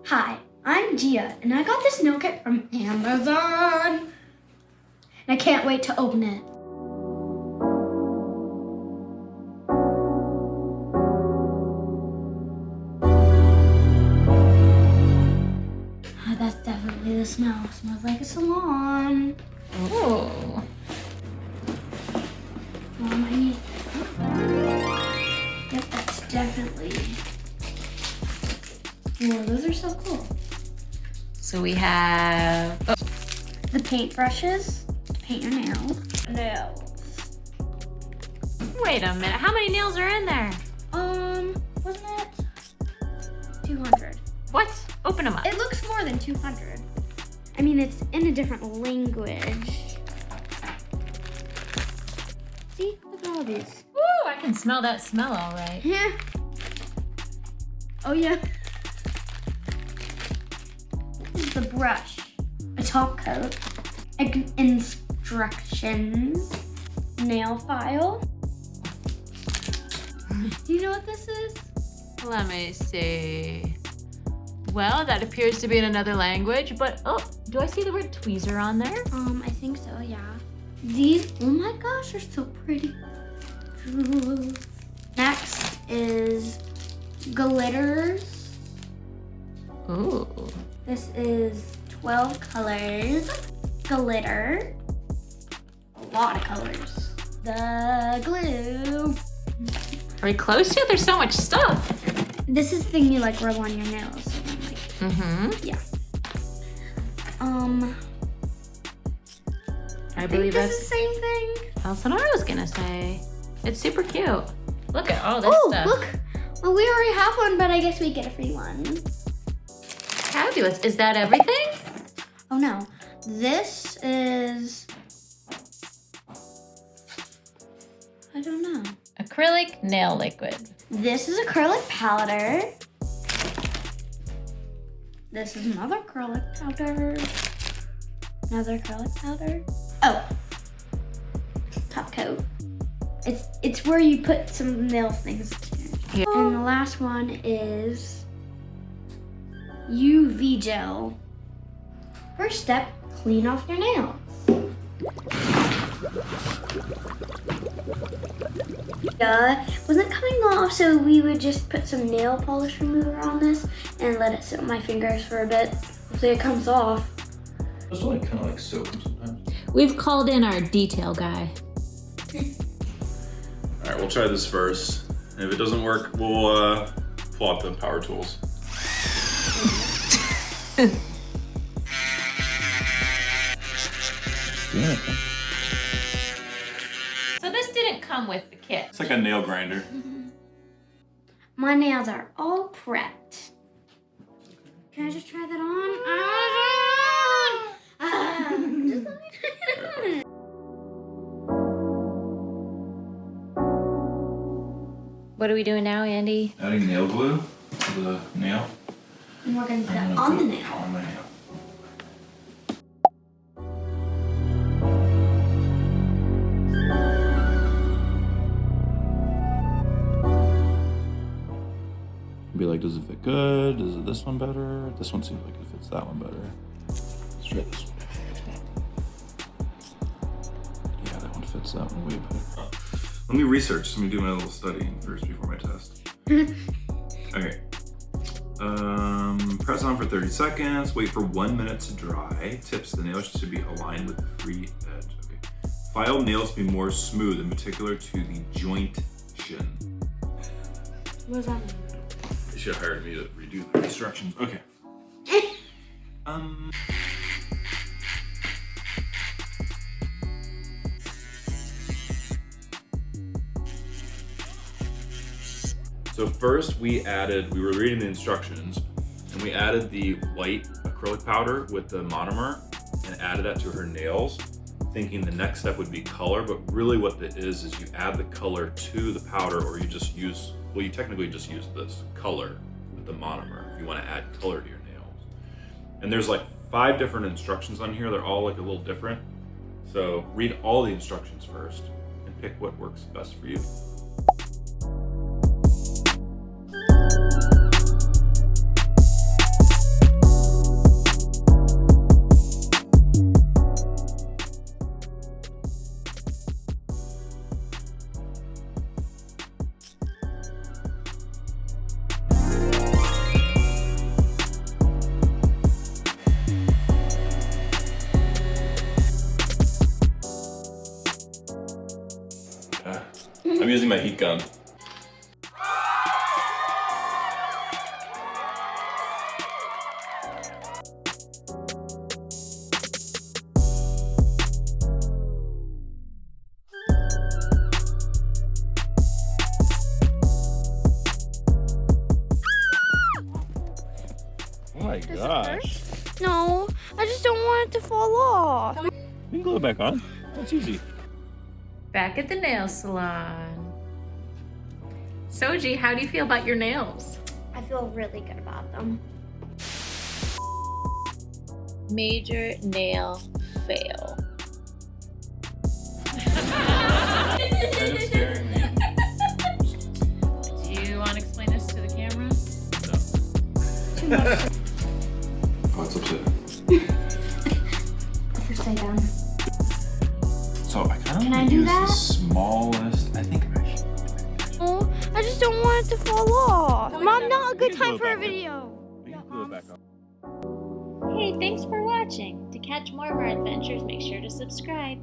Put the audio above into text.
Hi, I'm Gia, and I got this nail kit from Amazon. And I can't wait to open it. Oh, that's definitely the smell. It smells like a salon. Oh. Mom, I need... Yep, that's definitely... Whoa, those are so cool. So we have The paintbrushes to paint your nails. Nails. Wait a minute. How many nails are in there? Wasn't it 200? What? Open them up. It looks more than 200. I mean, it's in a different language. See, look at all these. Ooh, I can smell that smell all right. Yeah. Oh yeah. This is the brush, a top coat, instructions, nail file. Do you know what this is? Let me see. Well, that appears to be in another language, but oh, do I see the word tweezer on there? I think so, yeah. These, oh my gosh, they're so pretty. Next is glitters. Ooh. This is 12 colors. Glitter. A lot of colors. The glue. Are we close yet? There's so much stuff. This is the thing you like rub on your nails. So then, like, Mm-hmm. yeah. I believe this that's is the same thing. that's what I was gonna say. It's super cute. Look at all this Oh, stuff. look. Well, we already have one, but I guess we get a free one. Fabulous. Is that everything? Oh no. This is... I don't know. Acrylic nail liquid. This is acrylic powder. This is another acrylic powder. Another acrylic powder. Oh, top coat. It's where you put some nail things in. Yeah. And the last one is UV gel. First step, clean off your nails. Wasn't coming off, so we would just put some nail polish remover on this and let it sit on my fingers for a bit. Hopefully it comes off. It's like kind of like soap sometimes. We've called in our detail guy. All right, we'll try this first. And if it doesn't work, we'll pull out the power tools. Yeah. So this didn't come with the kit. It's like a nail grinder. My nails are all prepped. Can I just try that on? Just let me try it on. What are we doing now, Andy? Adding nail glue to the nail. And we're gonna put I'm it gonna on put the it nail. On my nail. Be like, does it fit good? Is it this one better? This one seems like it fits that one better. Let's try this one. Yeah, that one fits that one way better. Let me research. Let me do my little study first before my test. Okay. Press on for 30 seconds. Wait for 1 minute to dry. Tips: the nails should be aligned with the free edge. Okay. File nails to be more smooth, in particular to the joint shin. What does that mean? They should have hired me to redo the instructions. Okay. So first we were reading the instructions, and we added the white acrylic powder with the monomer and added that to her nails, thinking the next step would be color, but really what it is you add the color to the powder, or you just use, well, you technically just use this color with the monomer if you want to add color to your nails. And there's like 5 different instructions on here. They're all like a little different. So read all the instructions first and pick what works best for you. using my heat gun. Oh my gosh. No, I just don't want it to fall off. You can glue it back on. That's easy. Back at the nail salon. Soji, how do you feel about your nails? I feel really good about them. Major nail fail. Kind of scaring me. Do you want to explain this to the camera? Too much. Oh, it's upside down. Upside down. So I kind of Can I want to do use that? the smallest. I think I should. Oh, I just don't want it to fall off. No, Mom, no, not a good you can time glue it for a back on. video. We can glue it back on. Hey, thanks for watching. To catch more of our adventures, make sure to subscribe.